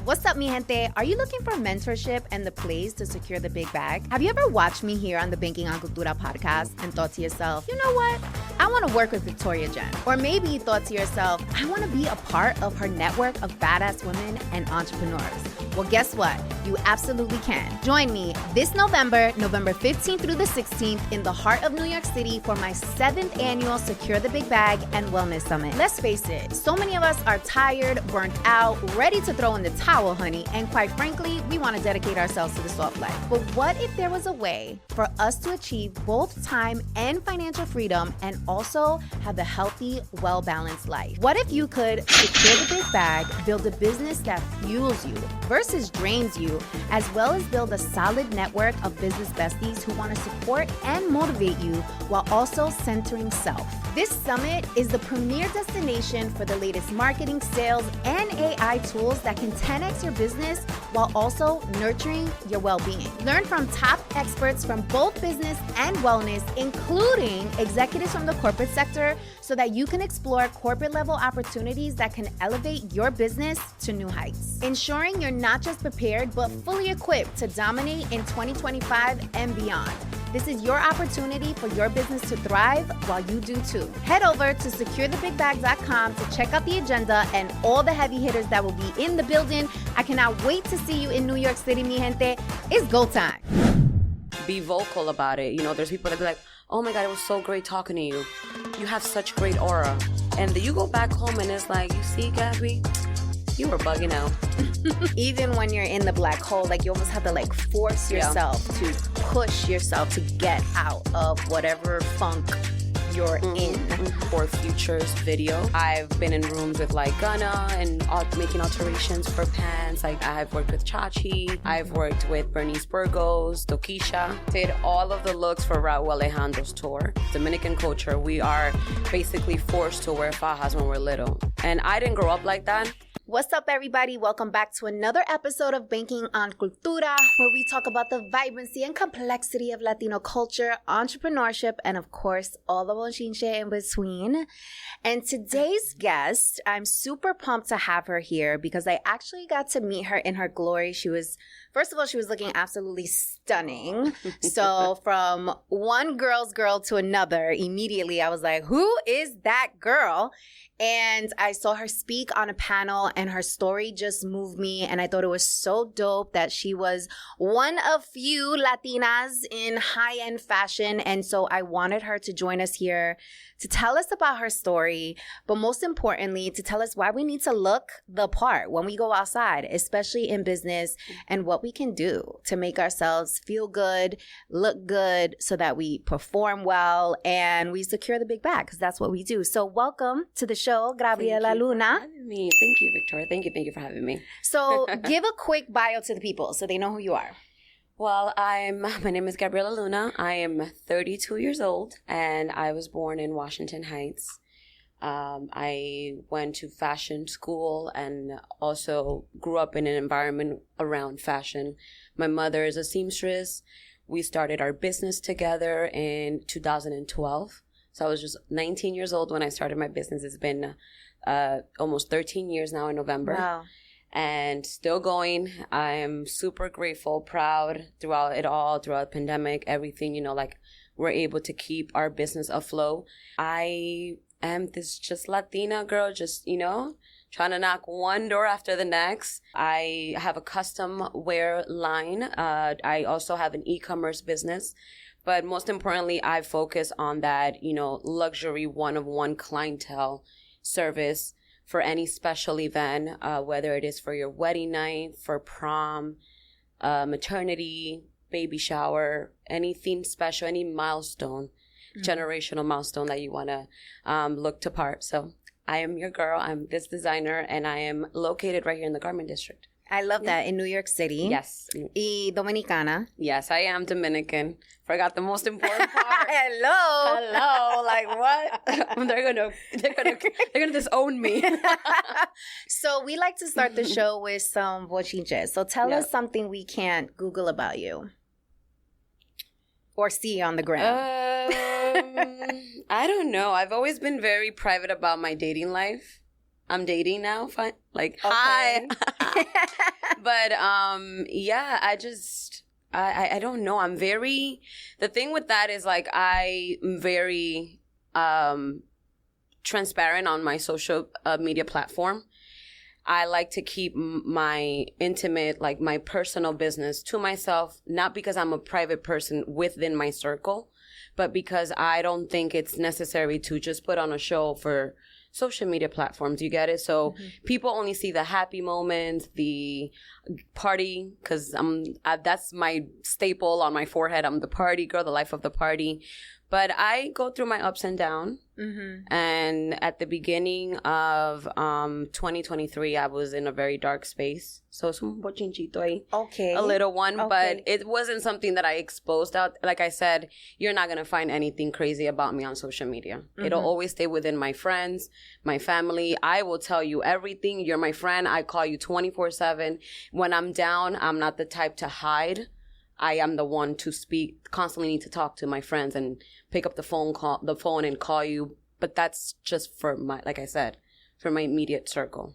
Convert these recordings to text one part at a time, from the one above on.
What's up, mi gente? Are you looking for mentorship and the place to secure the big bag? Have you ever watched me here on the Banking on Cultura podcast and thought to yourself, you know what? I want to work with Victoria Jenn. Or maybe you thought to yourself, I want to be a part of her network of badass women and entrepreneurs. Well, guess what? You absolutely can. Join me this November 15th through the 16th in the heart of New York City for my 7th annual Secure the Big Bag and Wellness Summit. Let's face it, so many of us are tired, burnt out, ready to throw in the towel, honey, and quite frankly, we want to dedicate ourselves to the soft life. But what if there was a way for us to achieve both time and financial freedom and also have a healthy, well-balanced life? What if you could secure the big bag, build a business that fuels you versus drains you, as well as build a solid network of business besties who want to support and motivate you while also centering self? This summit is the premier destination for the latest marketing, sales, and AI tools that can 10x your business while also nurturing your well-being. Learn from top experts from both business and wellness, including executives from the corporate sector, so that you can explore corporate-level opportunities that can elevate your business to new heights. Ensuring you're not just prepared, but fully equipped to dominate in 2025 and beyond. This is your opportunity for your business to thrive while you do too. Head over to securethebigbag.com to check out the agenda and all the heavy hitters that will be in the building. I cannot wait to see you in New York City, mi gente. It's go time. Be vocal about it. You know, there's people that be like, oh my God, it was so great talking to you. You have such great aura. And then you go back home and it's like, you see, Gabby, you were bugging out. Even when you're in the black hole, like you almost have to like force yourself to push yourself to get out of whatever funk you're in. For Future's video, I've been in rooms with like Gunna and making alterations for pants. Like I've worked with ChaChi, I've worked with Bernice Burgos, Tokischa. Did all of the looks for Raul Alejandros tour. Dominican culture, we are basically forced to wear fajas when we're little. And I didn't grow up like that. What's up, everybody? Welcome back to another episode of Banking on Cultura, where we talk about the vibrancy and complexity of Latino culture, entrepreneurship, and of course, all the bochinche in between. And today's guest, I'm super pumped to have her here because I actually got to meet her in her glory. First of all, she was looking absolutely stunning. So from one girl's girl to another, immediately I was like, who is that girl? And I saw her speak on a panel and her story just moved me. And I thought it was so dope that she was one of few Latinas in high-end fashion. And so I wanted her to join us here to tell us about her story, but most importantly, to tell us why we need to look the part when we go outside, especially in business, and what we can do to make ourselves feel good, look good, so that we perform well and we secure the big bag, because that's what we do. So welcome to the show, Gabriela Lunna. Thank you, Victoria. Thank you for having me. So give a quick bio to the people so they know who you are. Well, my name is Gabriela Lunna. I am 32 years old, and I was born in Washington Heights. I went to fashion school and also grew up in an environment around fashion. My mother is a seamstress. We started our business together in 2012. So I was just 19 years old when I started my business. It's been almost 13 years now in November. Wow. And still going. I'm super grateful, proud throughout it all, throughout the pandemic, everything, like we're able to keep our business afloat. I am this just Latina girl, just, trying to knock one door after the next. I have a custom wear line. I also have an e-commerce business. But most importantly, I focus on that, luxury one-of-one clientele service for any special event, whether it is for your wedding night, for prom, maternity, baby shower, anything special, any milestone, generational milestone that you want to look to part. So I am your girl. I'm this designer, and I am located right here in the Garment District. I love that. In New York City. Yes. Y Dominicana. Yes, I am Dominican. Forgot the most important part. Hello. Like what? They're gonna disown me. So we like to start the show with some bochinches. So tell us something we can't Google about you or see on the ground. I don't know. I've always been very private about my dating life. I'm dating now. Fine. Like, Okay. hi. But yeah, I don't know. The thing with that is like I'm very transparent on my social media platform. I like to keep my intimate, like my personal business to myself, not because I'm a private person within my circle, but because I don't think it's necessary to just put on a show for social media platforms. You get it? So people only see the happy moments, the party, because that's my staple on my forehead. I'm the party girl, the life of the party. But I go through my ups and downs. And at the beginning of 2023, I was in a very dark space. So es un bochinchito ahí. Okay. A little one. Okay. But it wasn't something that I exposed out. Like I said, you're not going to find anything crazy about me on social media. It'll always stay within my friends, my family. I will tell you everything. You're my friend. I call you 24/7. When I'm down, I'm not the type to hide. I am the one to speak, constantly need to talk to my friends and pick up the phone and call you. But that's just for my, like I said, for my immediate circle.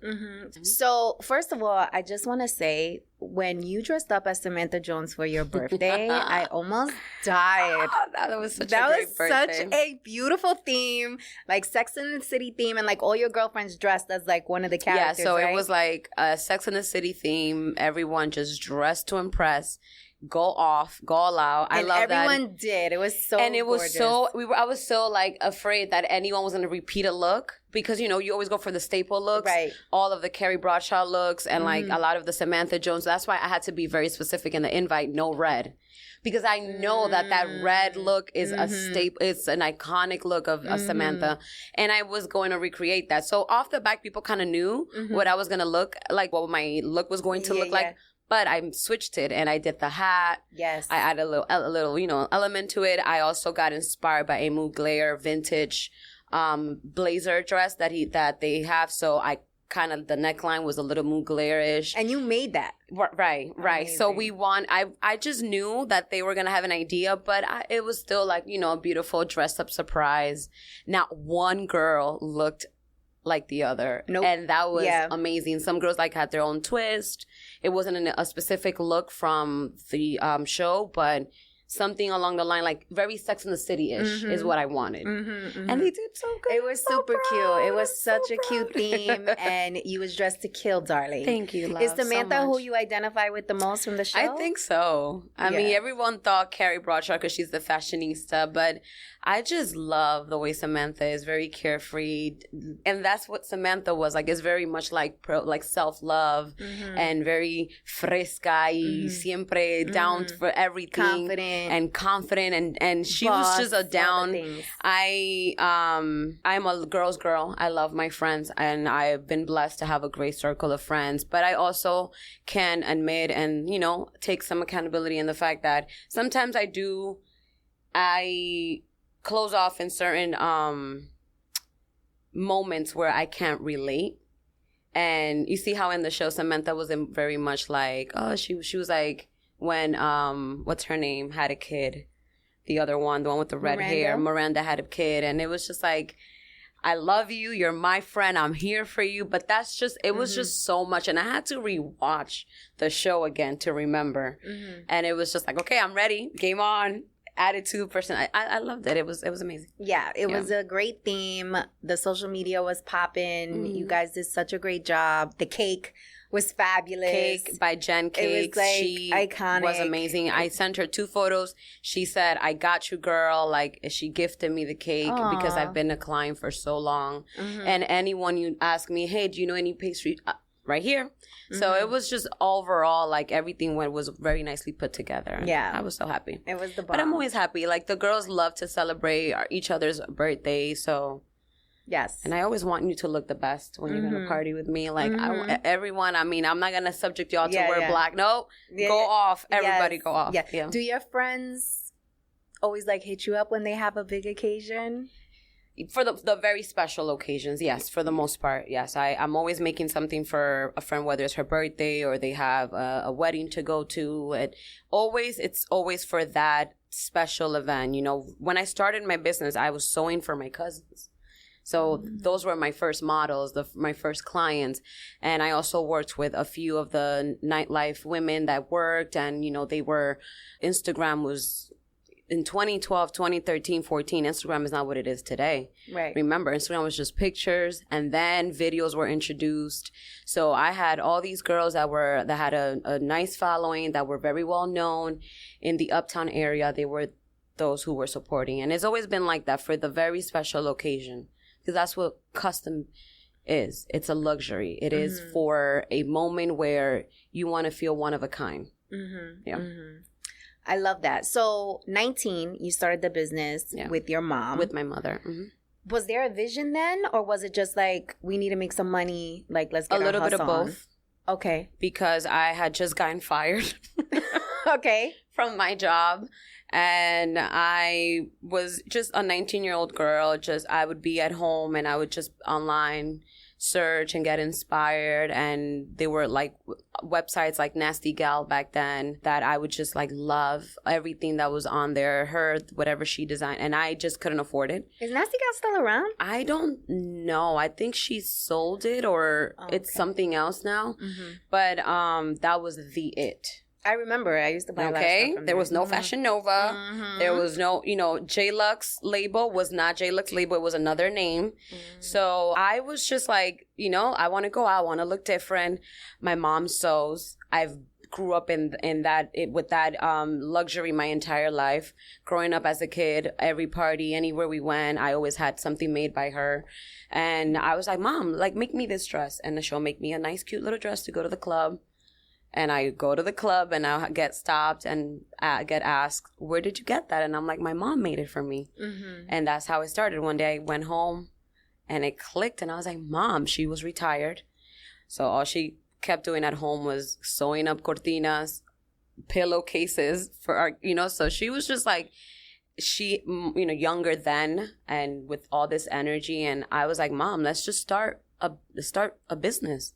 So, first of all, I just want to say, when you dressed up as Samantha Jones for your birthday, I almost died. That was such a great birthday. Such a beautiful theme, like Sex and the City theme, and like all your girlfriends dressed as like one of the characters. Yeah, so right? It was like a Sex and the City theme. Everyone just dressed to impress. Go off, go all out. I love that. Everyone did. It was so and it was gorgeous. I was so like afraid that anyone was going to repeat a look because, you know, you always go for the staple looks. Right. All of the Carrie Bradshaw looks and like a lot of the Samantha Jones. That's why I had to be very specific in the invite, no red. Because I know that red look is a staple. It's an iconic look of Samantha. And I was going to recreate that. So off the back, people kind of knew what I was going to look like, what my look was going to look like. But I switched it and I did the hat. Yes. I added a little, you know, element to it. I also got inspired by a Mugler vintage blazer dress that they have. So I kind of, the neckline was a little Mugler-ish. And you made that. Right. Amazing. So I just knew that they were going to have an idea, but it was still like, you know, a beautiful dress up surprise. Not one girl looked like the other. Nope. And that was amazing. Some girls like had their own twist. It wasn't a specific look from the show, but something along the line, like very Sex and the City-ish is what I wanted. And they did so good. It was super cute. It was such a cute theme, and you was dressed to kill, darling. Thank you, love. Is Samantha so who much. you identify with the most from the show? I think so. I mean, everyone thought Carrie Bradshaw because she's the fashionista, but I just love the way Samantha is, very carefree. And that's what Samantha was like. It's very much like self-love and very fresca y siempre down for everything. Confident. And she was just a down. I'm a girl's girl. I love my friends and I've been blessed to have a great circle of friends. But I also can admit and, you know, take some accountability in the fact that sometimes I close off in certain moments where I can't relate. And you see how in the show Samantha was very much like, she was like when what's her name had a kid, the one with the red hair, Miranda had a kid, and it was just like, I love you, you're my friend, I'm here for you. But that's just, it was just so much, and I had to rewatch the show again to remember. And it was just like, okay, I'm ready, game on. Attitude person. I loved it. It was amazing. Yeah, it was a great theme. The social media was popping. You guys did such a great job. The cake was fabulous. Cake by Jenn. It was like she iconic. Was amazing. I sent her 2 photos. She said, I got you, girl. Like, she gifted me the cake because I've been a client for so long. And anyone you ask me, hey, do you know any pastry? Right here. So it was just overall, like, everything was very nicely put together. Yeah. I was so happy. It was the bomb. But I'm always happy. Like, the girls love to celebrate each other's birthday, so. Yes. And I always want you to look the best when you're going to party with me. Like, everyone, I mean, I'm not going to subject y'all to wear black. No, go off. Everybody go off. Yeah. Do your friends always, like, hit you up when they have a big occasion? For the very special occasions, yes. For the most part, yes. I'm always making something for a friend, whether it's her birthday or they have a wedding to go to. It's always for that special event. You know, when I started my business, I was sewing for my cousins. So those were my first models, my first clients. And I also worked with a few of the nightlife women that worked, and, Instagram was in 2012, 2013, 14, Instagram is not what it is today. Right. Remember, Instagram was just pictures, and then videos were introduced. So I had all these girls that had a nice following, that were very well known in the Uptown area. They were those who were supporting. And it's always been like that for the very special occasion, because that's what custom is. It's a luxury. It is for a moment where you want to feel one of a kind. Yeah. I love that. So 19, you started the business with your mom. With my mother. Was there a vision then? Or was it just like, we need to make some money, like, let's get a little bit of both. Okay. Because I had just gotten fired. Okay. From my job. And I was just a 19-year-old girl. I would be at home and I would just online search and get inspired. And there were like websites like Nasty Gal back then that I would just like love everything that was on there, whatever she designed. And I just couldn't afford it. Is Nasty Gal still around? I don't know. I think she sold it, or it's something else now. But that was it. I remember. I used to buy a lot of stuff from there was no Fashion Nova. There was no, J-Lux label was not J-Lux label. It was another name. So I was just like, I want to go out. I want to look different. My mom sews. I've grew up with that luxury my entire life. Growing up as a kid, every party, anywhere we went, I always had something made by her. And I was like, Mom, like, make me this dress. And she'll make me a nice, cute little dress to go to the club. And I go to the club and I get stopped and get asked, where did you get that? And I'm like, my mom made it for me. And that's how it started. One day I went home and it clicked and I was like, Mom, she was retired. So all she kept doing at home was sewing up cortinas, pillowcases for our, so she was just like, younger then and with all this energy. And I was like, Mom, let's just start a business.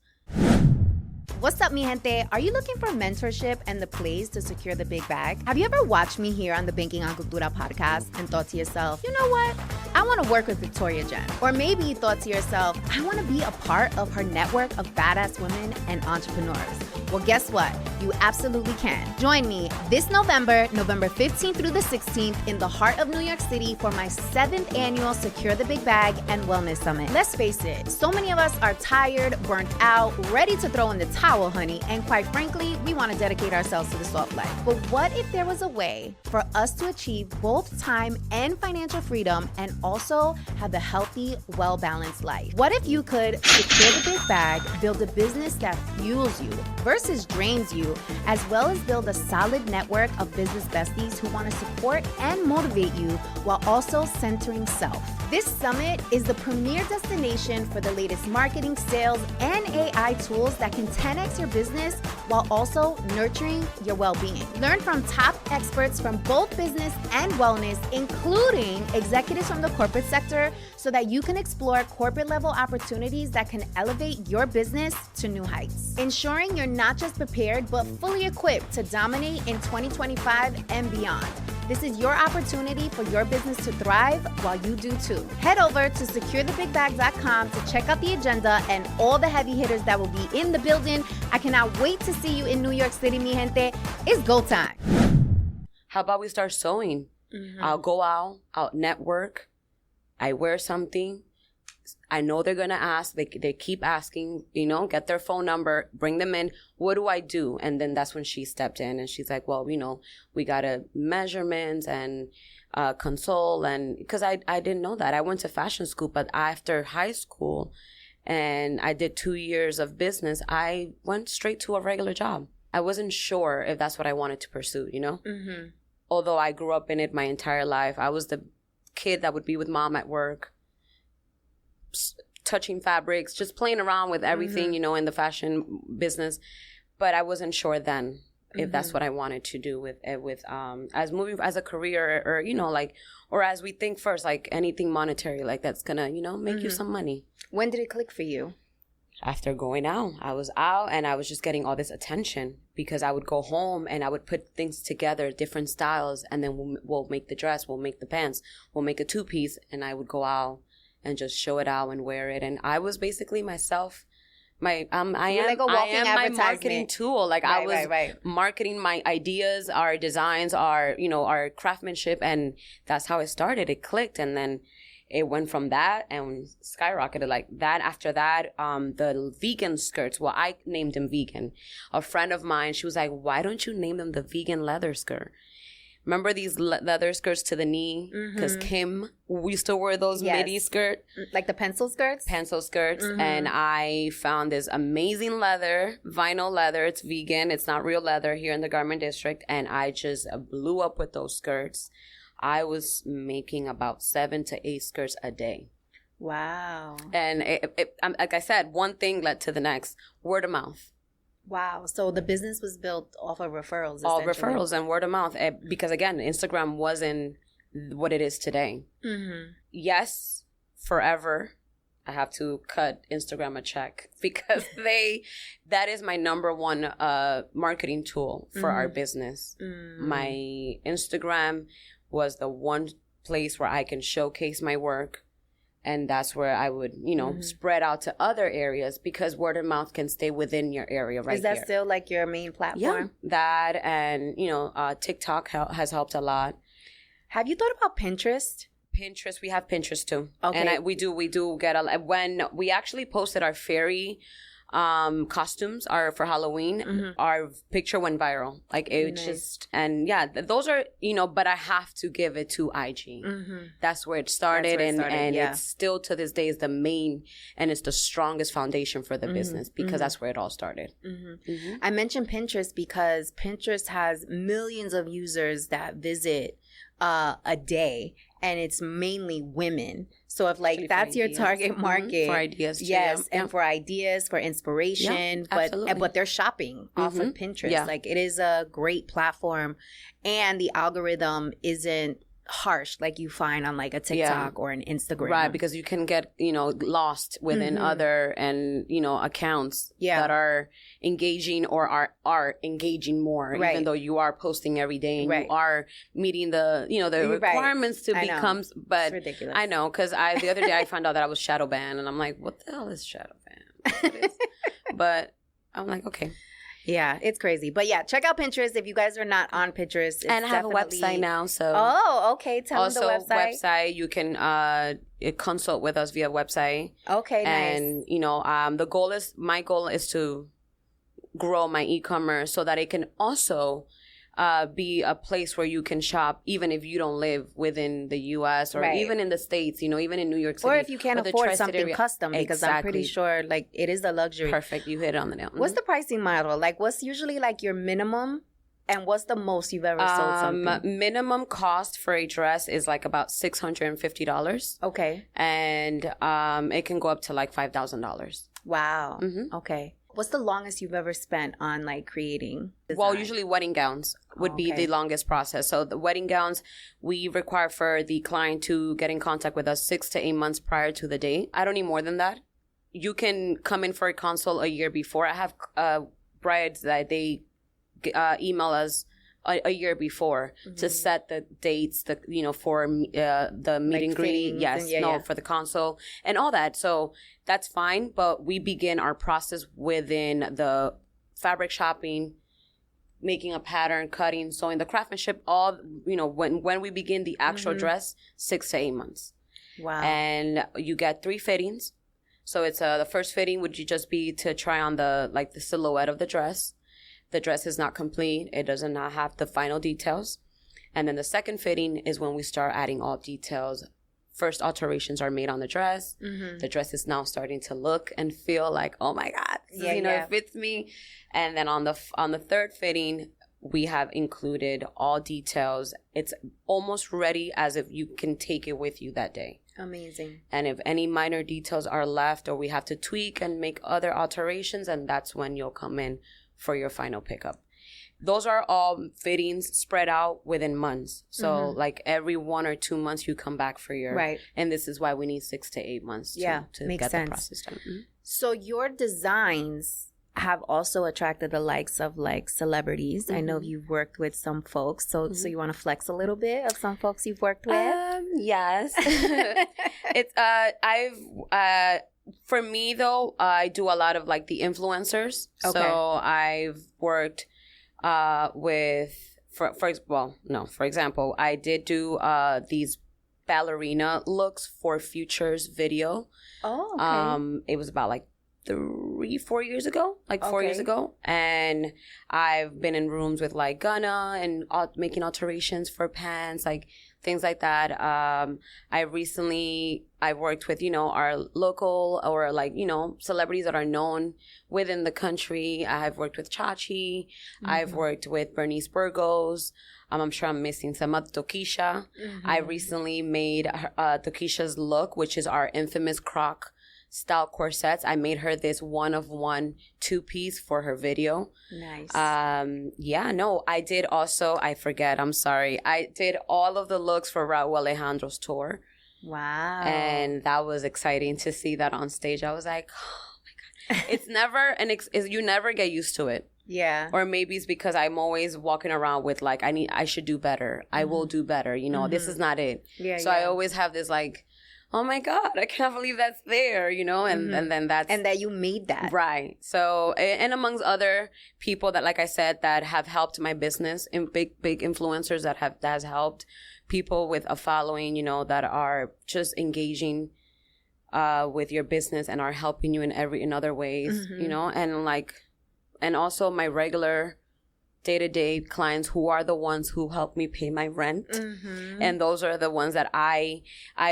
What's up, mi gente? Are you looking for mentorship and the place to secure the big bag? Have you ever watched me here on the Banking on Cultura podcast and thought to yourself, you know what? I want to work with Victoria Jenn. Or maybe you thought to yourself, I want to be a part of her network of badass women and entrepreneurs. Well, guess what? You absolutely can. Join me this November 15th through the 16th in the heart of New York City for my 7th annual Secure the Big Bag and Wellness Summit. Let's face it, so many of us are tired, burnt out, ready to throw in the towel, honey, and quite frankly, we want to dedicate ourselves to the soft life. But what if there was a way for us to achieve both time and financial freedom and also have a healthy, well-balanced life? What if you could secure the big bag, build a business that fuels you versus drains you, as well as build a solid network of business besties who want to support and motivate you while also centering self? This summit is the premier destination for the latest marketing, sales, and AI tools that can 10x your business while also nurturing your well-being. Learn from top experts from both business and wellness, including executives from the corporate sector, so that you can explore corporate-level opportunities that can elevate your business to new heights. Ensuring you're not just prepared, but fully equipped to dominate in 2025 and beyond. This is your opportunity for your business to thrive while you do too. Head over to securethebigbag.com to check out the agenda and all the heavy hitters that will be in the building. I cannot wait to see you in New York City, mi gente. It's go time. How about we start sewing? I'll go out, I'll network. I wear something. I know they're going to ask. They keep asking, get their phone number, bring them in. What do I do? And then that's when she stepped in and she's like, well, we got to measurements and console. And because I didn't know that. I went to fashion school, but after high school and I did 2 years of business, I went straight to a regular job. I wasn't sure if that's what I wanted to pursue, Although I grew up in it my entire life. I was the kid that would be with mom at work, touching fabrics, just playing around with everything, in the fashion business. But I wasn't sure then if that's what I wanted to do with as a career or, or as we think first, like anything monetary, like that's gonna, make you some money. When did it click for you? After going out. I was out and I was just getting all this attention because I would go home and I would put things together, different styles, and then we'll make the dress, we'll make the pants, we'll make a two-piece, and I would go out and just show it out and wear it. And I was basically myself. I am my marketing tool. Like I was marketing my ideas, our designs, our craftsmanship, and that's how it started. It clicked, and then it went from that and skyrocketed like that. After that, the vegan skirts. Well, I named them vegan. A friend of mine, she was like, "Why don't you name them the vegan leather skirt?" Remember these leather skirts to the knee? Because Kim, we used to wear those midi skirt. Like the pencil skirts? Pencil skirts. And I found this amazing leather, vinyl leather. It's vegan. It's not real leather here in the garment district. And I just blew up with those skirts. I was making about 7 to 8 skirts a day. Wow. And like I said, one thing led to the next. Word of mouth. Wow. So the business was built off of referrals. All referrals and word of mouth. Because again, Instagram wasn't what it is today. Yes, forever. I have to cut Instagram a check because that is my number one marketing tool for our business. My Instagram was the one place where I can showcase my work. And that's where I would, spread out to other areas because word of mouth can stay within your area right there. Is that still like your main platform? Yeah, that and, TikTok has helped a lot. Have you thought about Pinterest? Pinterest, we have Pinterest too. Okay. And we do get when we actually posted our fairy costumes for Halloween, our picture went viral. Like it just, and yeah, those are, but I have to give it to IG. That's where it started. And it's still to this day is the main, and it's the strongest foundation for the business because that's where it all started. I mentioned Pinterest because Pinterest has millions of users that visit a day, and it's mainly women. So if like that's your target market, for ideas too, yes, and for ideas, for inspiration, but they're shopping off of Pinterest. Yeah. Like it is a great platform, and the algorithm isn't harsh like you find on like a TikTok or an Instagram, right? Because you can get lost within other and accounts that are engaging or are engaging more, even though you are posting every day and you are meeting the the requirements to become. But it's ridiculous. I know, because the other day I found out that I was shadow banned, and I'm like, what the hell is shadow ban? But I'm like, okay. Yeah, it's crazy. But yeah, check out Pinterest if you guys are not on Pinterest. It's and I have a website now, so. Oh, okay. Tell them the website. Also, website, you can consult with us via website. Okay, nice. And, my goal is to grow my e-commerce so that it can also be a place where you can shop even if you don't live within the U.S. or even in the States, even in New York City. Or if you can't afford something custom, because I'm pretty sure like it is a luxury. Perfect. You hit it on the nail. What's the pricing model? Like what's usually like your minimum and what's the most you've ever sold something? Minimum cost for a dress is like about $650. Okay. And it can go up to like $5,000. Wow. Okay. What's the longest you've ever spent on like creating design? Well, usually wedding gowns would be the longest process. So the wedding gowns, we require for the client to get in contact with us 6 to 8 months prior to the date. I don't need more than that. You can come in for a consult a year before. I have brides that they email us a year before to set the dates, for the meet and greet, for the console and all that. So that's fine, but we begin our process within the fabric shopping, making a pattern, cutting, sewing, the craftsmanship, all, when we begin the actual dress, 6 to 8 months. Wow. And you get 3 fittings. So it's the first fitting would just be to try on the silhouette of the dress. The dress is not complete. It does not have the final details. And then the second fitting is when we start adding all details. First alterations are made on the dress. The dress is now starting to look and feel like, oh my God, it fits me. And then on the third fitting, we have included all details. It's almost ready as if you can take it with you that day. Amazing. And if any minor details are left or we have to tweak and make other alterations, and that's when you'll come in for your final pickup. Those are all fittings spread out within months. So like every 1 or 2 months you come back for your and this is why we need 6 to 8 months to get the process done. So your designs have also attracted the likes of like celebrities. I know Mhm. you've worked with some folks, so Mhm. you want to flex a little bit of some folks you've worked with? Yes. It's for me though, I do a lot of like the influencers. Okay. So I've worked with for example, I did do these ballerina looks for Future's video. Oh, okay. It was about like 4 years ago, and I've been in rooms with like Gunna and making alterations for pants, like things like that. I worked with our local or like celebrities that are known within the country. I've worked with ChaChi. Mm-hmm. I've worked with Bernice Burgos. I'm sure I'm missing some of Tokischa. Mm-hmm. I recently made Tokischa's look, which is our infamous croc style corsets. I made her this one-of-one two-piece for her video. Nice. I did also, I forget, I'm sorry. I did all of the looks for Raul Alejandros tour. Wow. And that was exciting to see that on stage. I was like, oh my God. It's never, you never get used to it. Yeah. Or maybe it's because I'm always walking around with like, I should do better. Mm-hmm. I will do better. This is not it. Yeah. So I always have this like, oh my God, I can't believe that's there, and then that's... And that you made that. Right. So, and amongst other people that, like I said, that have helped my business, in big influencers that has helped people with a following, that are just engaging with your business and are helping you in other ways, and also my regular day-to-day clients who are the ones who help me pay my rent. Mm-hmm. And those are the ones that I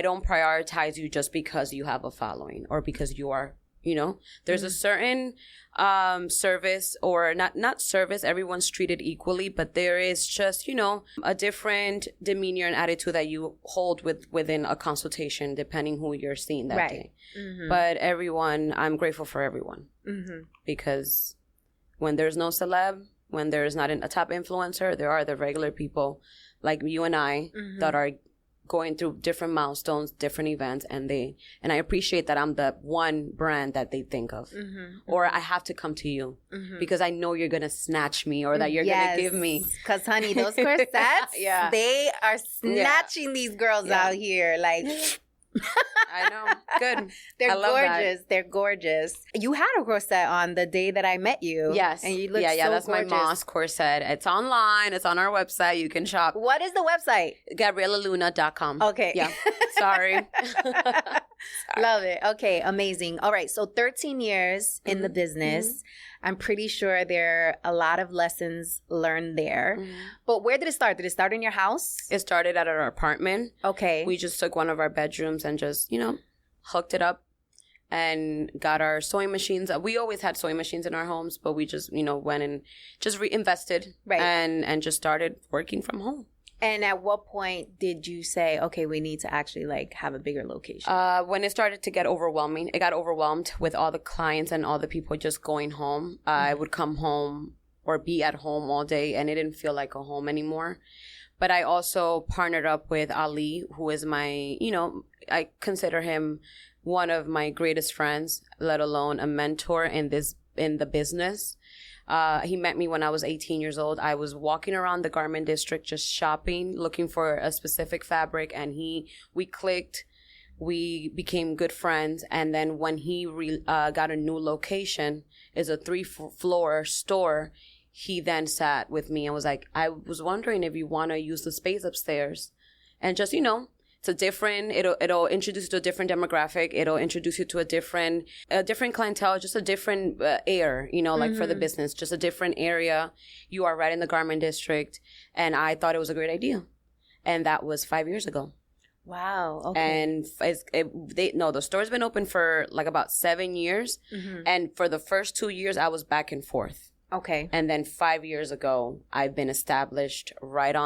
don't prioritize you just because you have a following or because you are, there's a certain service, or not service, everyone's treated equally, but there is just, a different demeanor and attitude that you hold within a consultation depending who you're seeing that day. Mm-hmm. But everyone, I'm grateful for everyone. Mm-hmm. Because when there's no celeb, when there's not a top influencer, there are the regular people like you and I that are going through different milestones, different events, and I appreciate that I'm the one brand that they think of. Mm-hmm. Or I have to come to you because I know you're going to snatch me or that you're going to give me. Because, honey, those corsets, they are snatching these girls out here. Like... I know. Good. They're gorgeous. That. They're gorgeous. You had a corset on the day that I met you. Yes. And you looked so that's gorgeous. My moss corset. It's online. It's on our website. You can shop. What is the website? GabrielaLunna.com. Okay. Yeah. Sorry. Love it. Okay. Amazing. All right. So 13 years in the business. Mm-hmm. I'm pretty sure there are a lot of lessons learned there. Mm-hmm. But where did it start? Did it start in your house? It started at our apartment. Okay. We just took one of our bedrooms and just, hooked it up and got our sewing machines. We always had sewing machines in our homes, but we just, went and just reinvested and just started working from home. And at what point did you say, okay, we need to actually like have a bigger location? When it started to get overwhelming, it got overwhelmed with all the clients and all the people just going home. I would come home or be at home all day and it didn't feel like a home anymore. But I also partnered up with Ali, who is my, I consider him one of my greatest friends, let alone a mentor in the business. He met me when I was 18 years old. I was walking around the garment district just shopping, looking for a specific fabric, and we clicked. We became good friends, and then when he got a new location, is a 3-floor store, he then sat with me and was like, I was wondering if you want to use the space upstairs. And just, it's a different, it'll introduce you to a different demographic. It'll introduce you to a different clientele, just a different air, like for the business, just a different area. You are right in the garment district. And I thought it was a great idea. And that was 5 years ago. Wow. Okay. And the store's been open for like about 7 years. Mm-hmm. And for the first 2 years, I was back and forth. Okay. And then 5 years ago, I've been established right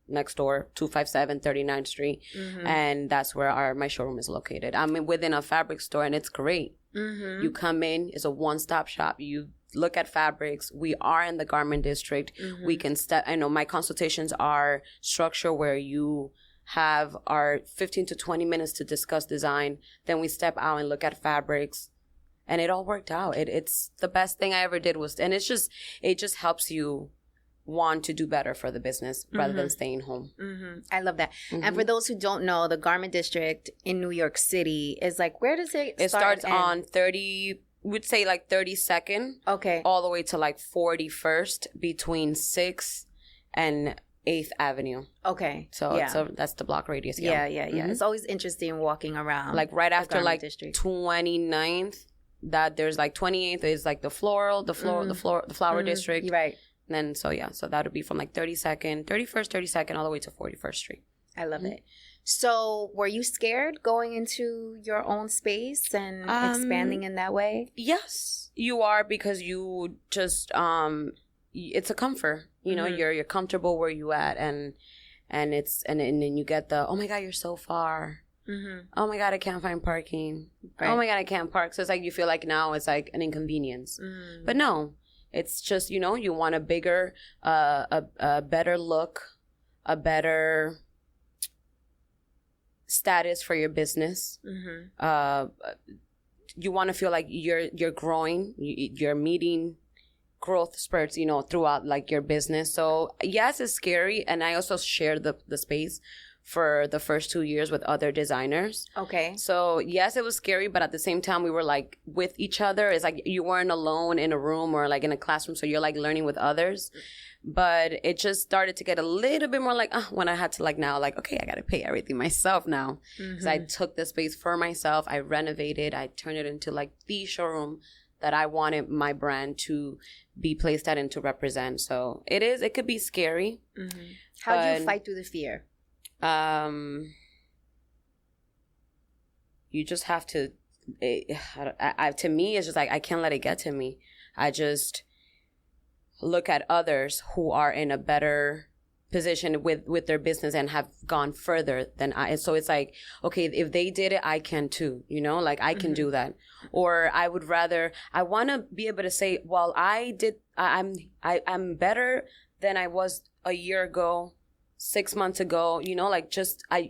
next door, 257 39th Street. Mm-hmm. And that's where my showroom is located. I'm within a fabric store and it's great. Mm-hmm. You come in, it's a one-stop shop. You look at fabrics. We are in the garment district. Mm-hmm. We can my consultations are structured where you have our 15 to 20 minutes to discuss design. Then we step out and look at fabrics. And it all worked out. It's the best thing I ever did and it just helps you want to do better for the business rather than staying home. I love that. And for those who don't know, the garment district in New York City is like, where does it start? It starts on we'd say like 32nd. Okay. All the way to like 41st between 6th and 8th Avenue. Okay. So that's the block radius. Yeah. It's always interesting walking around. Like right after like district. 29th, that there's like 28th is like the flower district. Right. And then, so that would be from like 31st, 32nd, all the way to 41st Street. I love it. So were you scared going into your own space and expanding in that way? Yes, you are, because you just, it's a comfort. You know, you're comfortable where you at, and then you get the, oh my God, you're so far. Oh my God, I can't find parking. Right. Oh my God, I can't park. So it's like you feel like now it's like an inconvenience. But no. It's just, you know, you want a bigger, a better look, a better status for your business. You want to feel like you're growing, you're meeting growth spurts, you know, throughout like your business. So yes, it's scary. And I also share the space for the first 2 years with other designers. Okay. So yes, it was scary, but at the same time, we were like with each other. It's like you weren't alone in a room or like in a classroom. So you're like learning with others. But it just started to get a little bit more like, when I had to like now, like, okay, I got to pay everything myself now. Because I took the space for myself. I renovated. I turned it into like the showroom that I wanted my brand to be placed at and to represent. So it could be scary. How do you fight through the fear? You just have to, to me, it's just like, I can't let it get to me. I just look at others who are in a better position with their business and have gone further than I. So it's like, okay, if they did it, I can too, you know, like I can do that. Or I want to be able to say, well, I'm better than I was a year ago, 6 months ago, you know, like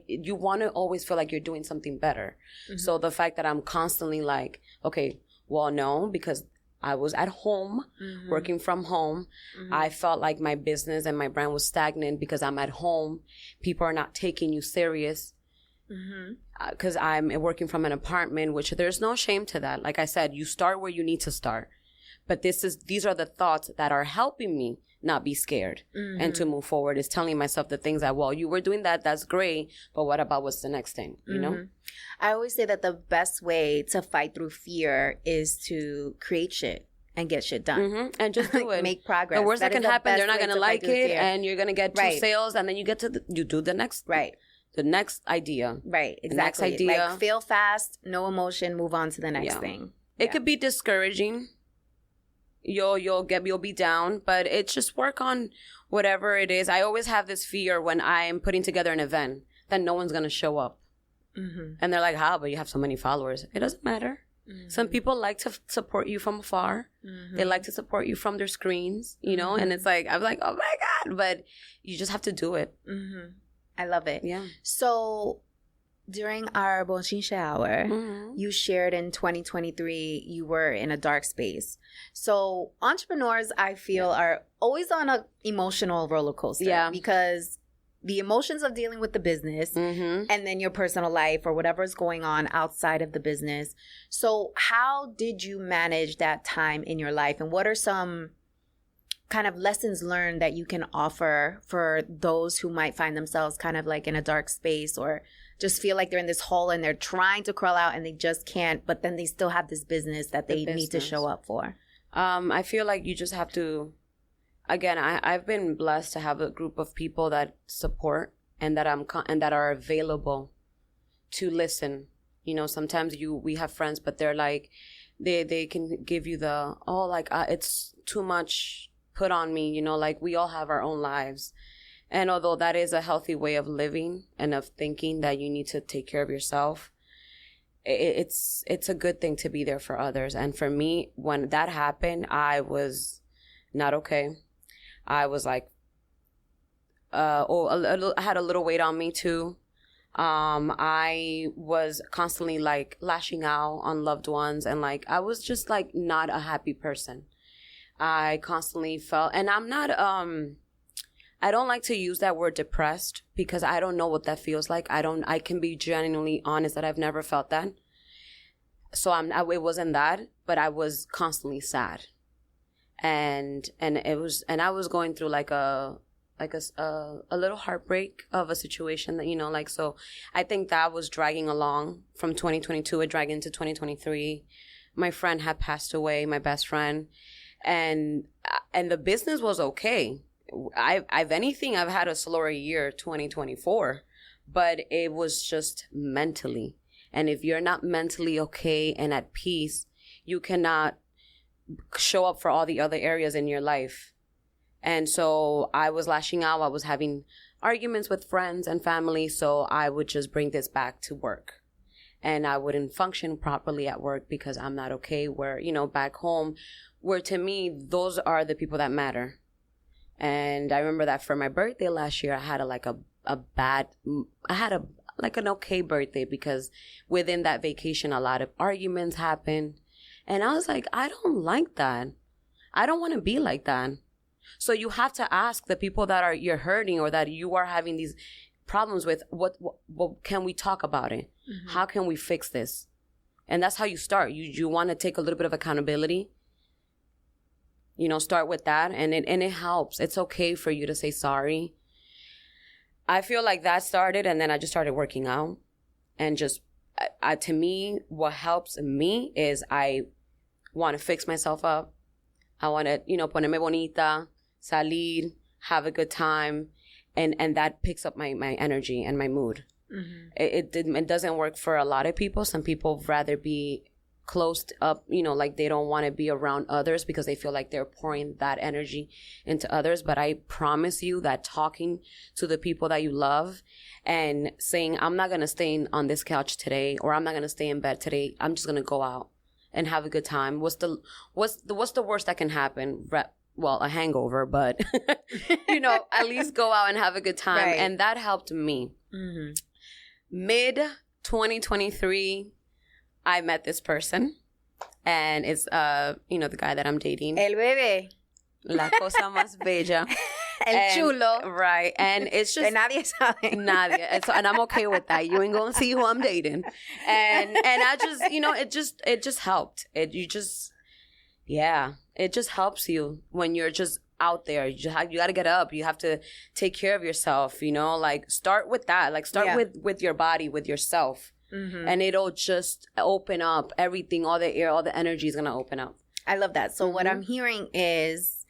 you want to always feel like you're doing something better. So the fact that I'm constantly like, okay, well, no, because I was at home, working from home. I felt like my business and my brand was stagnant because I'm at home. People are not taking you serious. Because I'm working from an apartment, which there's no shame to that. Like I said, you start where you need to start. But these are the thoughts that are helping me not be scared and to move forward, is telling myself the things that, well, you were doing that's great, but what about what's the next thing, you know? I always say that the best way to fight through fear is to create shit and get shit done. And just do it. Make progress. The worst that can happen, they're not going to like it, and you're going to get 2 sales, and then you do the next. Right. The next idea. Right, exactly. The next idea. Like, fail fast, no emotion, move on to the next thing. It could be discouraging. You'll be down, but it's just work on whatever it is. I always have this fear when I'm putting together an event that no one's going to show up. And they're like, how? But you have so many followers. It doesn't matter. Some people like to support you from afar. They like to support you from their screens, you know? And it's like, I'm like, oh my God, but you just have to do it. I love it. Yeah. So during our Bonchinche hour, you shared in 2023 you were in a dark space. So entrepreneurs, I feel, are always on an emotional roller coaster because the emotions of dealing with the business and then your personal life or whatever's going on outside of the business. So how did you manage that time in your life? And what are some kind of lessons learned that you can offer for those who might find themselves kind of like in a dark space or just feel like they're in this hole and they're trying to crawl out and they just can't, but then they still have this business that they need to show up for? I feel like you just have to, again, I've been blessed to have a group of people that support and that that are available to listen. You know, sometimes we have friends, but they're like, they can give you the, it's too much put on me, you know, like we all have our own lives. And although that is a healthy way of living and of thinking that you need to take care of yourself, it's a good thing to be there for others. And for me, when that happened, I was not okay. I was like, I had a little weight on me too. I was constantly like lashing out on loved ones, and like I was just like not a happy person. I constantly felt, and I'm not, I don't like to use that word depressed because I don't know what that feels like. I can be genuinely honest that I've never felt that. So it wasn't that, but I was constantly sad. And I was going through like a little heartbreak of a situation that, like, so I think that was dragging along from 2022. It dragged into 2023. My friend had passed away, my best friend. And the business was okay. I've anything, I've had a slower year, 2024, but it was just mentally. And if you're not mentally okay and at peace, you cannot show up for all the other areas in your life. And so I was lashing out. I was having arguments with friends and family. So I would just bring this back to work. And I wouldn't function properly at work because I'm not okay. Where, back home, where to me, those are the people that matter. And I remember that for my birthday last year, I had an okay birthday because within that vacation, a lot of arguments happened. And I was like, I don't like that. I don't want to be like that. So you have to ask the people that you're hurting or that you are having these problems with, what can we talk about it? Mm-hmm. How can we fix this? And that's how you start. You want to take a little bit of accountability. Start with that, and it helps. It's okay for you to say sorry. I feel like that started, and then I just started working out. And just, to me, what helps me is I want to fix myself up. I want to, ponerme bonita, salir, have a good time. And that picks up my energy and my mood. Mm-hmm. It doesn't work for a lot of people. Some people rather be closed up, like they don't want to be around others because they feel like they're pouring that energy into others. But I promise you that talking to the people that you love and saying, I'm not going to stay on this couch today, or I'm not going to stay in bed today. I'm just going to go out and have a good time. What's the worst that can happen? Well, a hangover, but at least go out and have a good time. Right. And that helped me. Mm-hmm. Mid 2023, I met this person, and it's the guy that I'm dating. El bebé. La cosa más bella. El chulo. Right. And it's just... Que nadie sabe. Nadie. And I'm okay with that. You ain't gonna see who I'm dating. And I just, it just helped. It just helps you when you're just out there. You got to get up. You have to take care of yourself, like start with that. Like start with your body, with yourself. Mm-hmm. And it'll just open up everything, all the air, all the energy is going to open up. I love that. So what I'm hearing is,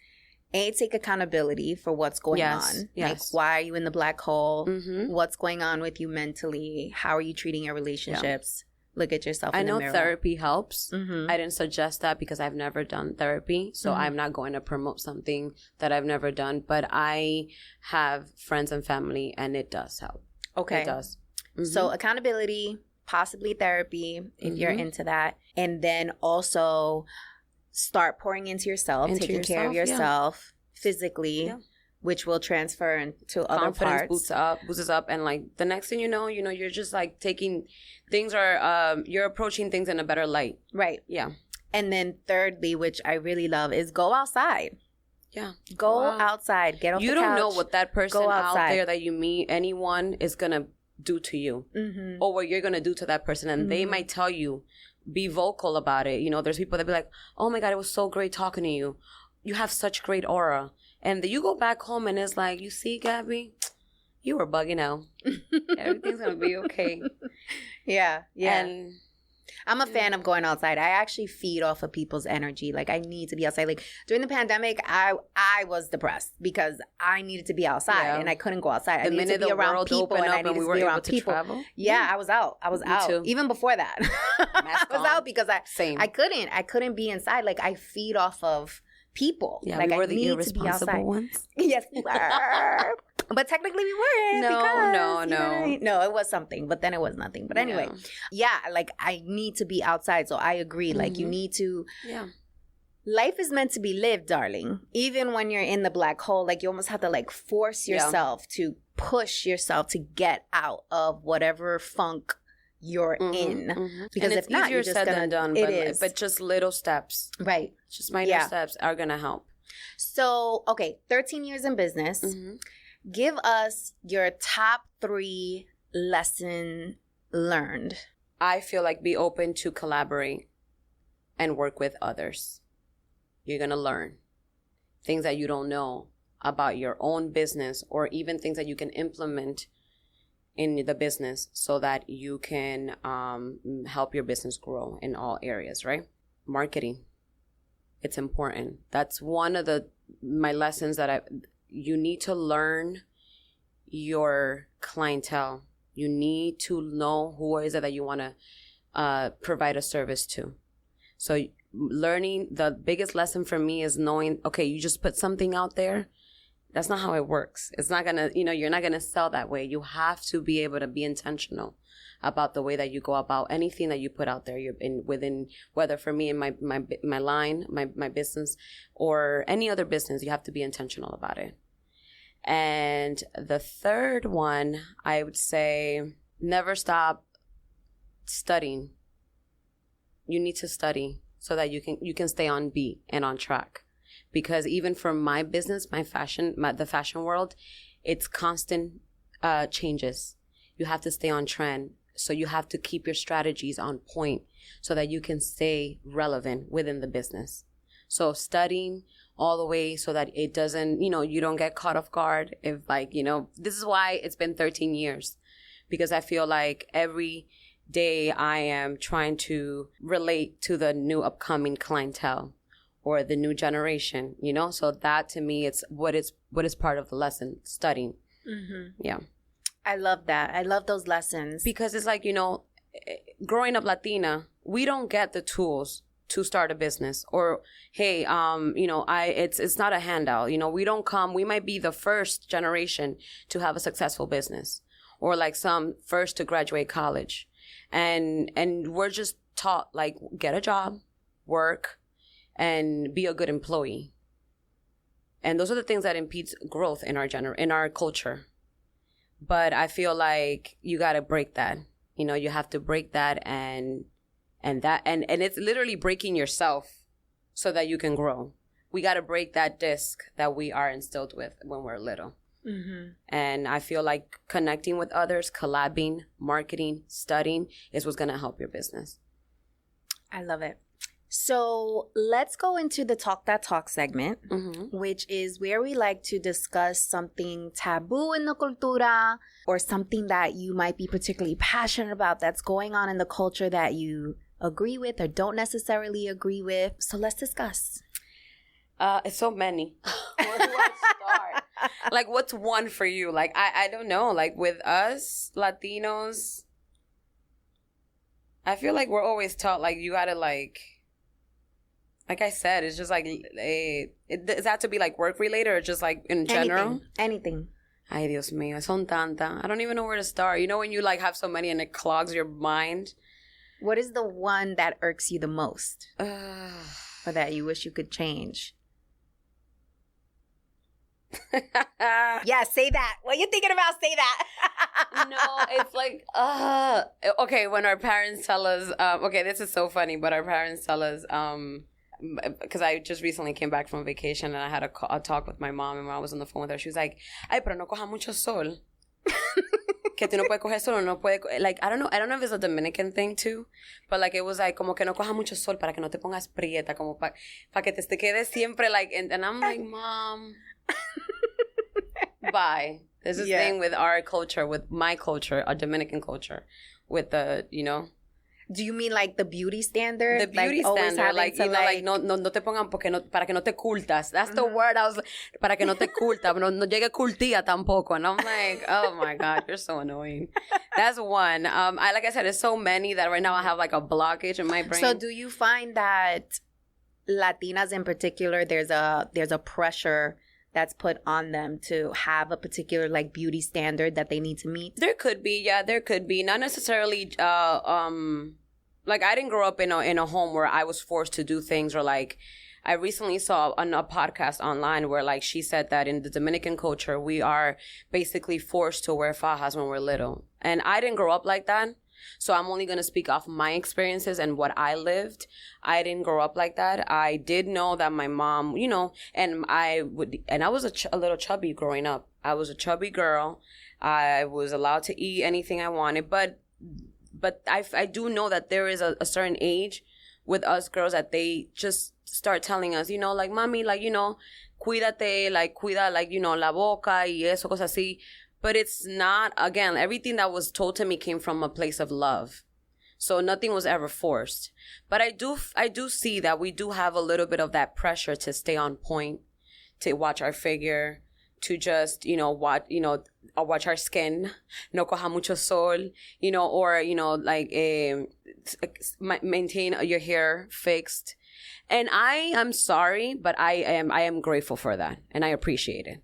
take accountability for what's going on. Yes. Like, why are you in the black hole? Mm-hmm. What's going on with you mentally? How are you treating your relationships? Look at yourself in the mirror. I know therapy helps. Mm-hmm. I didn't suggest that because I've never done therapy. So I'm not going to promote something that I've never done. But I have friends and family, and it does help. Okay. It does. Mm-hmm. So accountability, possibly therapy if you're into that. And then also start pouring into yourself, taking care of yourself physically, which will transfer into other parts. Confidence boosts up. And like the next thing you know, you're just like taking things you're approaching things in a better light. Right. Yeah. And then thirdly, which I really love, is go outside. Yeah. Go outside. Get off the couch. You don't know what that person out there that you meet, anyone is going to do to you, or what you're going to do to that person. And they might tell you, be vocal about it. There's people that be like, oh my God, it was so great talking to you. You have such great aura. And you go back home and it's like, you see, Gabby, you were bugging out. Everything's going to be okay. Yeah. And I'm a fan of going outside. I actually feed off of people's energy. Like, I need to be outside. Like, during the pandemic, I was depressed because I needed to be outside and I couldn't go outside. I needed to be around people, and I needed to be around people. Travel. Yeah, I was out. Me out. Too. Even before that. I was out because I couldn't be inside. Like, I feed off of people. Yeah, like, we were I the need irresponsible to be outside. ones. Yes, we were. But technically we weren't. No, it was something, but then it was nothing. But anyway, like, I need to be outside. So I agree. Like, you need to life is meant to be lived, darling. Even when you're in the black hole, like you almost have to like force yourself to push yourself to get out of whatever funk you're in. Because if not, you're just said and done. But just little steps, right? Just minor steps are gonna help. So, okay, 13 years in business. Give us your top 3 lesson learned. I feel like be open to collaborate and work with others. You're going to learn things that you don't know about your own business, or even things that you can implement in the business so that you can help your business grow in all areas, right? Marketing. It's important. That's one of my lessons that you need to learn your clientele. You need to know who is it that you want to provide a service to. So learning, the biggest lesson for me is knowing, okay, you just put something out there. That's not how it works. It's not going to, you're not going to sell that way. You have to be able to be intentional about the way that you go about anything that you put out there. You're within, whether for me in my line, my business, or any other business, you have to be intentional about it. And the third one, I would say, never stop studying. You need to study so that you can stay on beat and on track. Because even for my business, the fashion world, it's constant changes. You have to stay on trend. So you have to keep your strategies on point so that you can stay relevant within the business. So studying all the way so that it doesn't, you don't get caught off guard. If this is why it's been 13 years, because I feel like every day I am trying to relate to the new upcoming clientele or the new generation, so that to me, it's what is part of the lesson, studying. Yeah. I love that. I love those lessons. Because it's like, growing up Latina, we don't get the tools to start a business, or, hey, it's not a handout. We might be the first generation to have a successful business, or like some first to graduate college. And we're just taught, like, get a job, work, and be a good employee. And those are the things that impedes growth in our culture. But I feel like you got to break that. You have to break that and it's literally breaking yourself so that you can grow. We got to break that disc that we are instilled with when we're little. And I feel like connecting with others, collabing, marketing, studying is what's going to help your business. I love it. So let's go into the Talk That Talk segment, which is where we like to discuss something taboo in the cultura, or something that you might be particularly passionate about that's going on in the culture that you agree with or don't necessarily agree with. So let's discuss. It's so many. Where do I start? Like, what's one for you? Like, I don't know. Like, with us, Latinos, I feel like we're always taught, like, you gotta, like I said, it's just like, does that to be like work related or just like in general? Anything. Ay, Dios mío, son tanta. I don't even know where to start. When you like have so many and it clogs your mind? What is the one that irks you the most? Or that you wish you could change? Yeah, say that. What are you thinking about? Say that. No, it's like, okay, when our parents tell us, okay, this is so funny, but our parents tell us, because I just recently came back from vacation and I had a talk with my mom, and when I was on the phone with her, she was like, ay, pero no coja mucho sol. Que tú no puedes coger sol, no puedes, like, I don't know if it's a Dominican thing too, but like, it was like, como que no coja mucho sol para que no te pongas prieta, como pa que te quedes siempre, like, and I'm like, Mom, bye. There's this thing with our culture, with my culture, our Dominican culture, with the, Do you mean like the beauty standard? The beauty standard, like, like no te pongan para que no te cultas. That's the word. I was like, para que no te culta, no llegue cultía tampoco. And I'm like, oh my God, you're so annoying. That's one. Like I said, there's so many that right now I have like a blockage in my brain. So do you find that Latinas in particular, there's a pressure that's put on them to have a particular like beauty standard that they need to meet? There could be, yeah, there could be. Not necessarily, like I didn't grow up in a home where I was forced to do things, or like I recently saw on a podcast online where like she said that in the Dominican culture, we are basically forced to wear fajas when we're little. And I didn't grow up like that. So I'm only going to speak off my experiences and what I lived. I didn't grow up like that. I did know that my mom, you know, and I was a little chubby growing up. I was a chubby girl. I was allowed to eat anything I wanted. But I do know that there is a certain age with us girls that they just start telling us, you know, like, mami, like, you know, cuídate, like, cuida, like, you know, la boca y eso, cosas así. But it's not, again, everything that was told to me came from a place of love. So nothing was ever forced. But I do see that we do have a little bit of that pressure to stay on point, to watch our figure, to just, you know, watch our skin, no coja mucho sol, you know, or, you know, like maintain your hair fixed. And I am sorry, but I am grateful for that, and I appreciate it.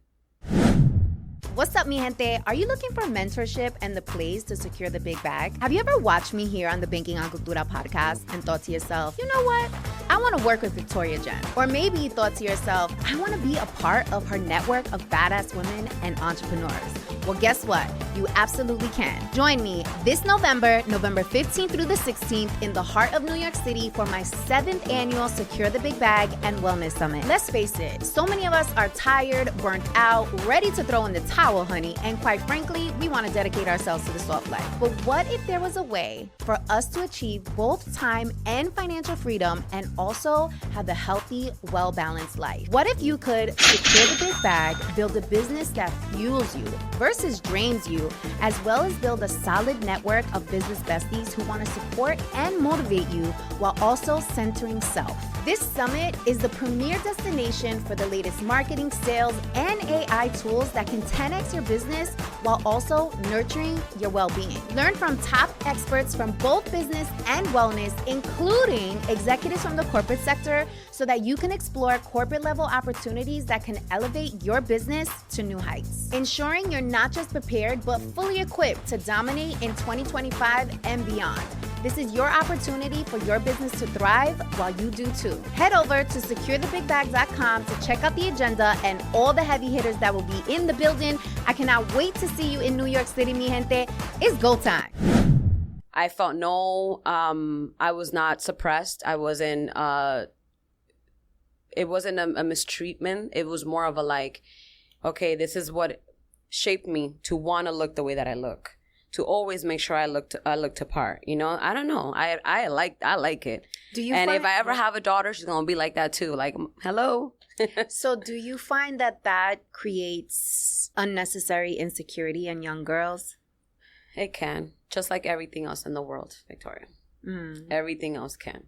What's up, mi gente? Are you looking for mentorship and the place to secure the big bag? Have you ever watched me here on the Banking on Cultura podcast and thought to yourself, you know what? I want to work with Victoria Jenn. Or maybe you thought to yourself, I want to be a part of her network of badass women and entrepreneurs. Well, guess what? You absolutely can. Join me this November 15th through the 16th in the heart of New York City for my 7th annual Secure the Big Bag and Wellness Summit. Let's face it, so many of us are tired, burnt out, ready to throw in the towel, honey, and quite frankly, we want to dedicate ourselves to the soft life. But what if there was a way for us to achieve both time and financial freedom and also have a healthy, well-balanced life? What if you could secure the big bag, build a business that fuels you versus drains you, as well as build a solid network of business besties who want to support and motivate you while also centering self? This summit is the premier destination for the latest marketing, sales, and AI tools that can 10x your business while also nurturing your well-being. Learn from top experts from both business and wellness, including executives from the corporate sector, so that you can explore corporate-level opportunities that can elevate your business to new heights. Ensuring you're not just prepared, but fully equipped to dominate in 2025 and beyond. This is your opportunity for your business to thrive while you do too. Head over to securethebigbag.com to check out the agenda and all the heavy hitters that will be in the building. I cannot wait to see you in New York City, mi gente. It's go time. I felt I was not suppressed. I wasn't, it wasn't a mistreatment. It was more of a like, okay, this is what shaped me to want to look the way that I look. To always make sure I looked apart, you know. I don't know. I like it. Do you? And if I ever have a daughter, she's gonna be like that too. Like, hello. So, do you find that creates unnecessary insecurity in young girls? It can, just like everything else in the world, Victoria. Everything else can.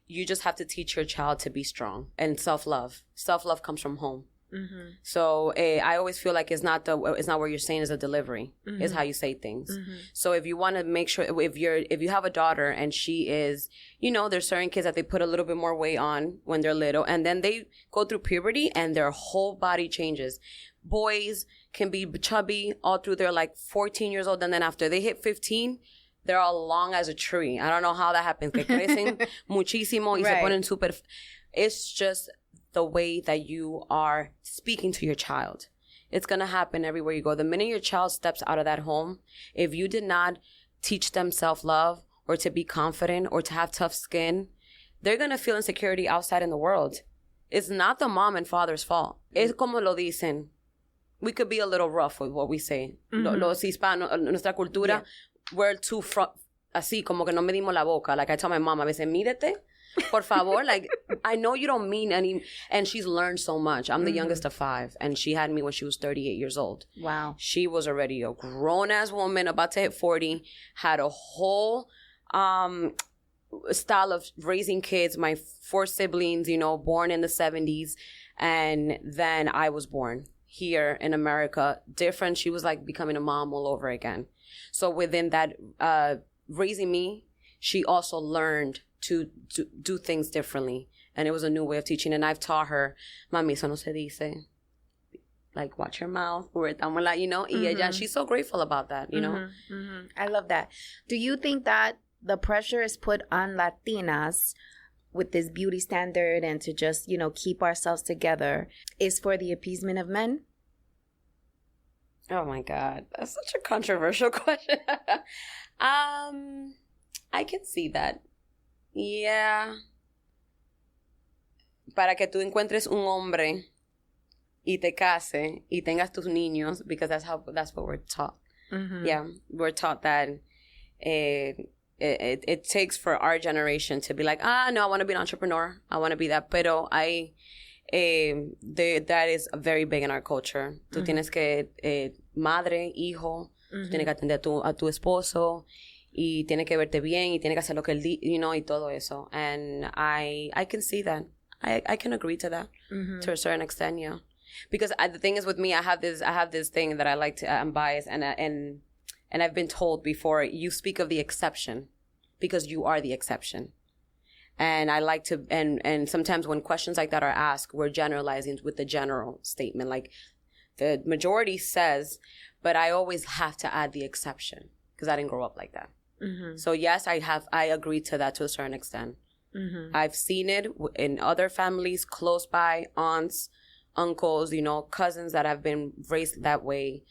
You just have to teach your child to be strong and self-love. Self-love comes from home. Mm-hmm. So I always feel like it's not what you're saying is a delivery. Mm-hmm. It's how you say things. Mm-hmm. So if you want to make sure, if you have a daughter and she is, you know, there's certain kids that they put a little bit more weight on when they're little, and then they go through puberty and their whole body changes. Boys can be chubby all through their like 14 years old, and then after they hit 15, they're all long as a tree. I don't know how that happens. Que crecen muchísimo y se ponen super. It's just the way that you are speaking to your child. It's going to happen everywhere you go. The minute your child steps out of that home, if you did not teach them self-love or to be confident or to have tough skin, they're going to feel insecurity outside in the world. It's not the mom and father's fault. Es como lo dicen. We could be a little rough with what we say. Mm-hmm. Los hispanos, nuestra cultura, we're too así, como que no medimos la boca. Like I tell my mom, a veces, mídete. Por favor, like, I know you don't mean any, and she's learned so much. I'm the youngest of 5, and she had me when she was 38 years old. Wow. She was already a grown-ass woman, about to hit 40, had a whole style of raising kids. My 4 siblings, you know, born in the 70s, and then I was born here in America. Different. She was like becoming a mom all over again. So within that raising me, she also learned to do things differently. And it was a new way of teaching. And I've taught her, mami, eso no se dice. Like, watch your mouth. Or, you know, y ella, she's so grateful about that, you know? I love that. Do you think that the pressure is put on Latinas with this beauty standard and to just, keep ourselves together is for the appeasement of men? Oh my God, that's such a controversial question. I can see that. Yeah. Para que tú encuentres un hombre y te case y tengas tus niños, because that's what we're taught. Mm-hmm. Yeah, we're taught that it takes for our generation to be like, no, I want to be an entrepreneur. I want to be that. Pero that is very big in our culture. Tú tienes que, madre, hijo, tú tienes que atender a tu esposo y tienes que verte bien y tienes que hacer lo que él y todo eso. And I can see that. I can agree to that to a certain extent, yeah. Because the thing is with me, I have this thing that I like to, I'm biased and I've been told before, you speak of the exception because you are the exception. And I like to, and sometimes when questions like that are asked, we're generalizing with the general statement. Like the majority says, but I always have to add the exception because I didn't grow up like that. Mm-hmm. So yes, I agree to that to a certain extent. Mm-hmm. I've seen it in other families close by, aunts, uncles, cousins that have been raised that way,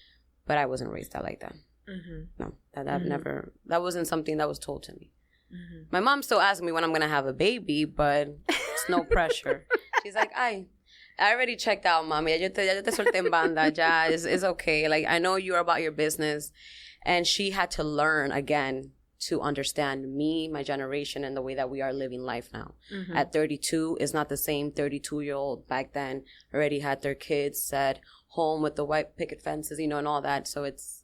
but I wasn't raised that like that. Mm-hmm. No, I've never, that wasn't something that was told to me. Mm-hmm. My mom still asks me when I'm going to have a baby, but it's no pressure. She's like, I already checked out, mommy. Ya te solté en banda. Ya, it's okay. Like, I know you're about your business. And she had to learn again to understand me, my generation, and the way that we are living life now. Mm-hmm. At 32 is not the same 32-year-old back then already had their kids set home with the white picket fences, and all that. So it's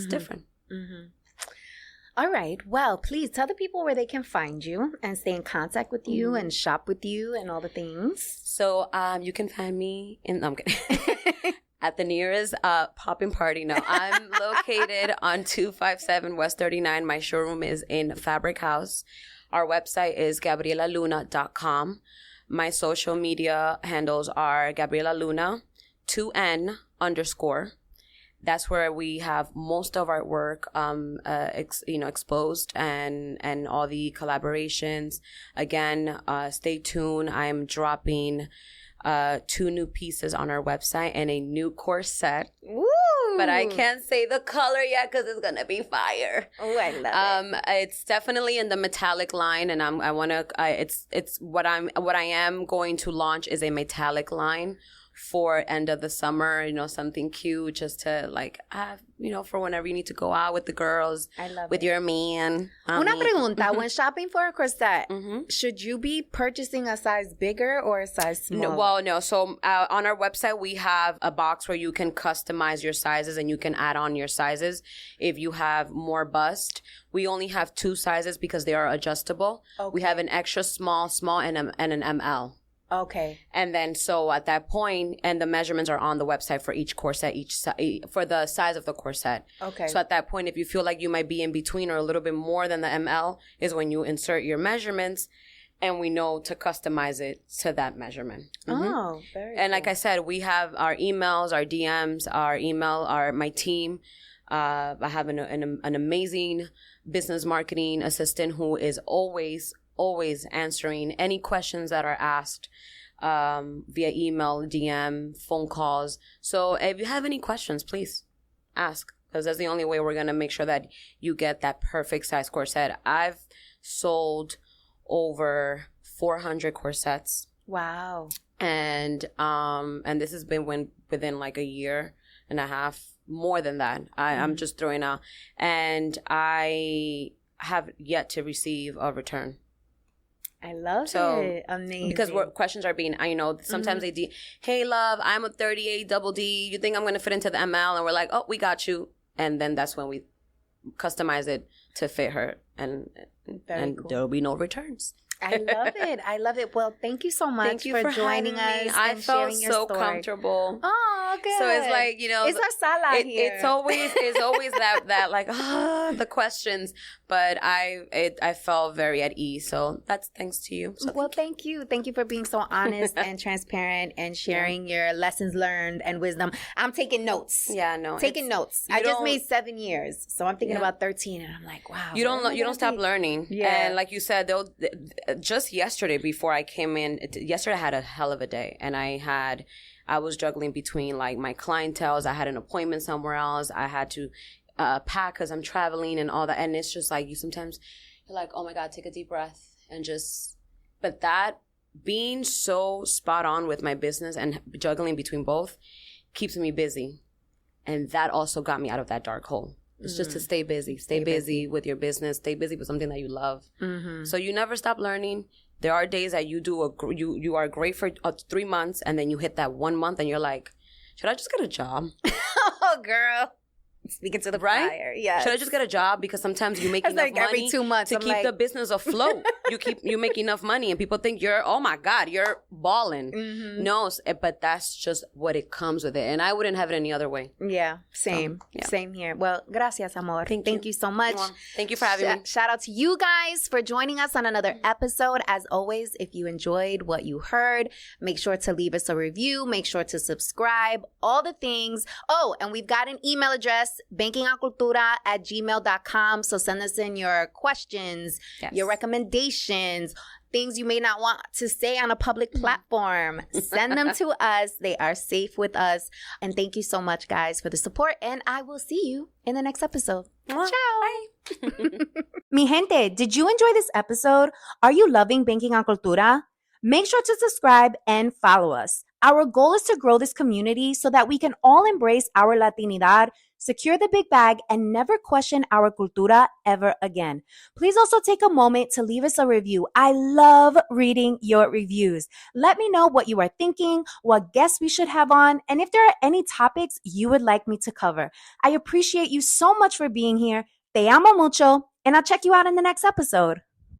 different. Mm-hmm. All right. Well, please tell the people where they can find you and stay in contact with you and shop with you and all the things. So you can find me I'm kidding. At the nearest poppin' party. No, I'm located on 257 West 39. My showroom is in Fabric House. Our website is GabrielaLunna.com. My social media handles are Gabriela Lunna, 2N_. That's where we have most of our work, exposed and all the collaborations. Again, stay tuned. I'm dropping 2 new pieces on our website and a new corset. Woo! But I can't say the color yet because it's gonna be fire. Oh, I love it. It's definitely in the metallic line, and it's what I am going to launch is a metallic line for end of the summer, something cute just to have, for whenever you need to go out with the girls. I love with it. Your man. Una pregunta, when shopping for a corset, should you be purchasing a size bigger or a size smaller? No. So on our website, we have a box where you can customize your sizes and you can add on your sizes. If you have more bust, we only have 2 sizes because they are adjustable. Okay. We have an extra small, and an ML. Okay. And then so at that point, and the measurements are on the website for each corset, for the size of the corset. Okay. So at that point, if you feel like you might be in between or a little bit more than the ML, is when you insert your measurements, and we know to customize it to that measurement. Mm-hmm. Oh, very And cool. like I said, we have our emails, our DMs, my team. I have an amazing business marketing assistant who is always answering any questions that are asked via email, DM, phone calls. So if you have any questions, please ask, because that's the only way we're going to make sure that you get that perfect size corset. I've sold over 400 corsets. Wow. And this has been within like a year and a half, more than that. I'm just throwing out. And I have yet to receive a return. I love it. Amazing. Because questions are being, sometimes they hey, love, I'm a 38 double D. You think I'm going to fit into the ML? And we're like, oh, we got you. And then that's when we customize it to fit her. And cool. There'll be no returns. I love it. Well, thank you so much for joining us. I and felt sharing your so story. Comfortable. Oh, good. So it's like, it's our sala here. It's always that like, the questions. But I felt very at ease. So that's thanks to you. So well, thank you. Thank you for being so honest and transparent and sharing your lessons learned and wisdom. I'm taking notes. Yeah, no. Taking notes. I just made 7 years. So I'm thinking about 13 and I'm like, wow. You don't stop learning. Yeah. And like you said, just yesterday before I came in, yesterday I had a hell of a day. And I was juggling between like my clientels. I had an appointment somewhere else. I had to pack because I'm traveling and all that. And it's just like you're like, oh my God, take a deep breath and but that being so spot on with my business and juggling between both keeps me busy. And that also got me out of that dark hole. It's just to stay busy. Stay busy with your business. Stay busy with something that you love. Mm-hmm. So you never stop learning. There are days that you are great for 3 months, and then you hit that 1 month, and you're like, should I just get a job? Oh, girl. Speaking to the fire, yes. Should I just get a job? Because sometimes you make enough money every 2 months, to keep the business afloat. You make enough money, and people think oh my God, you're balling. Mm-hmm. No, but that's just what it comes with it, and I wouldn't have it any other way. Yeah, same here. Well, gracias, amor. Thank you so much. Thank you for having me. Shout out to you guys for joining us on another episode. As always, if you enjoyed what you heard, make sure to leave us a review. Make sure to subscribe. All the things. Oh, and we've got an email address. bankingoncultura@gmail.com. So send us in your questions, your recommendations, things you may not want to say on a public platform. Send them to us. They are safe with us. And thank you so much, guys, for the support. And I will see you in the next episode. Ciao. Bye. Mi gente, did you enjoy this episode? Are you loving Banking on Cultura? Make sure to subscribe and follow us. Our goal is to grow this community so that we can all embrace our Latinidad, secure the big bag, and never question our cultura ever again. Please also take a moment to leave us a review. I love reading your reviews. Let me know what you are thinking, what guests we should have on, and if there are any topics you would like me to cover. I appreciate you so much for being here. Te amo mucho, and I'll check you out in the next episode.